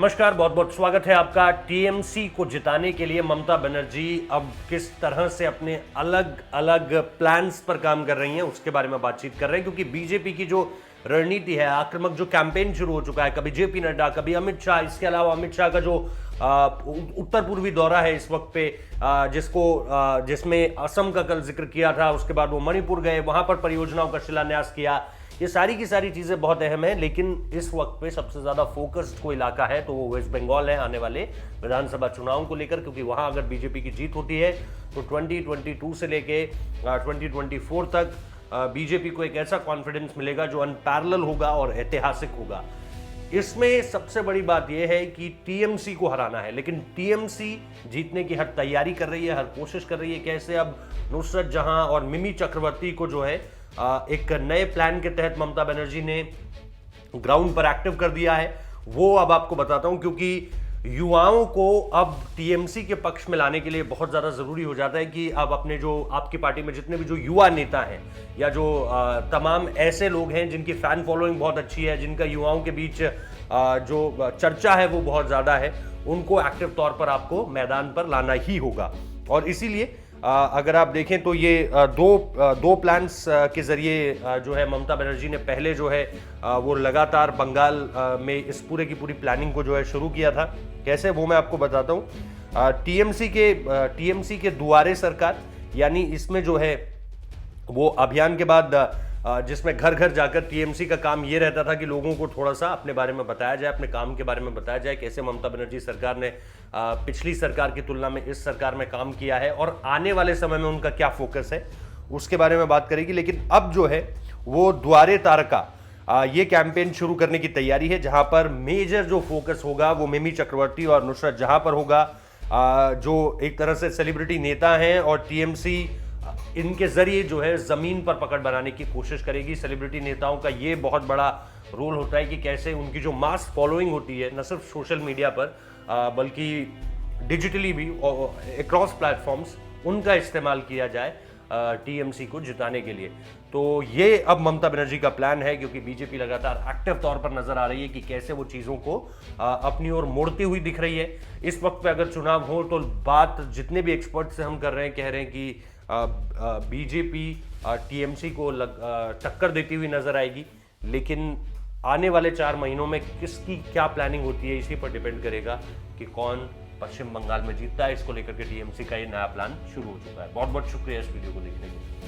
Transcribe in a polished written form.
नमस्कार, बहुत बहुत स्वागत है आपका। टीएमसी को जिताने के लिए ममता बनर्जी अब किस तरह से अपने अलग अलग प्लान्स पर काम कर रही हैं उसके बारे में बातचीत कर रहे हैं, क्योंकि बीजेपी की जो रणनीति है, आक्रामक जो कैंपेन शुरू हो चुका है, कभी जेपी नड्डा, कभी अमित शाह, इसके अलावा अमित शाह का जो उत्तर पूर्वी दौरा है इस वक्त पे, जिसमें असम का कल जिक्र किया था, उसके बाद वो मणिपुर गए, वहां पर परियोजनाओं का शिलान्यास किया। ये सारी की सारी चीजें बहुत अहम है, लेकिन इस वक्त पे सबसे ज्यादा फोकस्ड कोई इलाका है तो वो वेस्ट बंगाल है, आने वाले विधानसभा चुनाव को लेकर, क्योंकि वहां अगर बीजेपी की जीत होती है तो 2022 से लेके 2024 तक बीजेपी को एक ऐसा कॉन्फिडेंस मिलेगा जो अनपैरेलल होगा और ऐतिहासिक होगा। इसमें सबसे बड़ी बात यह है कि टीएमसी को हराना है, लेकिन टीएमसी जीतने की हर तैयारी कर रही है, हर कोशिश कर रही है। कैसे अब नुसरत जहां और मिमी चक्रवर्ती को जो है एक नए प्लान के तहत ममता बनर्जी ने ग्राउंड पर एक्टिव कर दिया है, वो अब आपको बताता हूं। क्योंकि युवाओं को अब टीएमसी के पक्ष में लाने के लिए बहुत ज्यादा जरूरी हो जाता है कि अब अपने जो आपकी पार्टी में जितने भी जो युवा नेता हैं या जो तमाम ऐसे लोग हैं जिनकी फैन फॉलोइंग बहुत अच्छी है, जिनका युवाओं के बीच जो चर्चा है वो बहुत ज्यादा है, उनको एक्टिव तौर पर आपको मैदान पर लाना ही होगा। और इसीलिए अगर आप देखें तो ये दो प्लान्स के जरिए जो है ममता बनर्जी ने पहले जो है वो लगातार बंगाल में इस पूरे की पूरी प्लानिंग को जो है शुरू किया था। कैसे, वो मैं आपको बताता हूँ। टीएमसी के दुआरे सरकार, यानी इसमें जो है वो अभियान के बाद जिसमें घर घर जाकर टीएमसी का काम ये रहता था कि लोगों को थोड़ा सा अपने बारे में बताया जाए, अपने काम के बारे में बताया जाए, कैसे ममता बनर्जी सरकार ने पिछली सरकार की तुलना में इस सरकार में काम किया है और आने वाले समय में उनका क्या फोकस है उसके बारे में बात करेगी। लेकिन अब जो है वो द्वारे तारका ये कैंपेन शुरू करने की तैयारी है, जहां पर मेजर जो फोकस होगा वो मिमी चक्रवर्ती और नुसरत जहां पर होगा, जो एक तरह से सेलिब्रिटी नेता हैं और टीएमसी इनके जरिए जो है जमीन पर पकड़ बनाने की कोशिश करेगी। सेलिब्रिटी नेताओं का ये बहुत बड़ा रोल होता है कि कैसे उनकी जो मास फॉलोइंग होती है, न सिर्फ सोशल मीडिया पर बल्कि डिजिटली भी अक्रॉस प्लेटफॉर्म्स, उनका इस्तेमाल किया जाए टीएमसी को जिताने के लिए। तो ये अब ममता बनर्जी का प्लान है, क्योंकि बीजेपी लगातार एक्टिव तौर पर नजर आ रही है कि कैसे वो चीजों को अपनी ओर मोड़ती हुई दिख रही है। इस वक्त पे अगर चुनाव हो तो बात जितने भी एक्सपर्ट से हम कर रहे हैं, कह रहे हैं कि बीजेपी टीएमसी को टक्कर देती हुई नजर आएगी, लेकिन आने वाले 4 महीनों में किसकी क्या प्लानिंग होती है इसी पर डिपेंड करेगा कि कौन पश्चिम बंगाल में जीतता है। इसको लेकर के टीएमसी का ये नया प्लान शुरू हो चुका है। बहुत बहुत शुक्रिया इस वीडियो को देखने के लिए।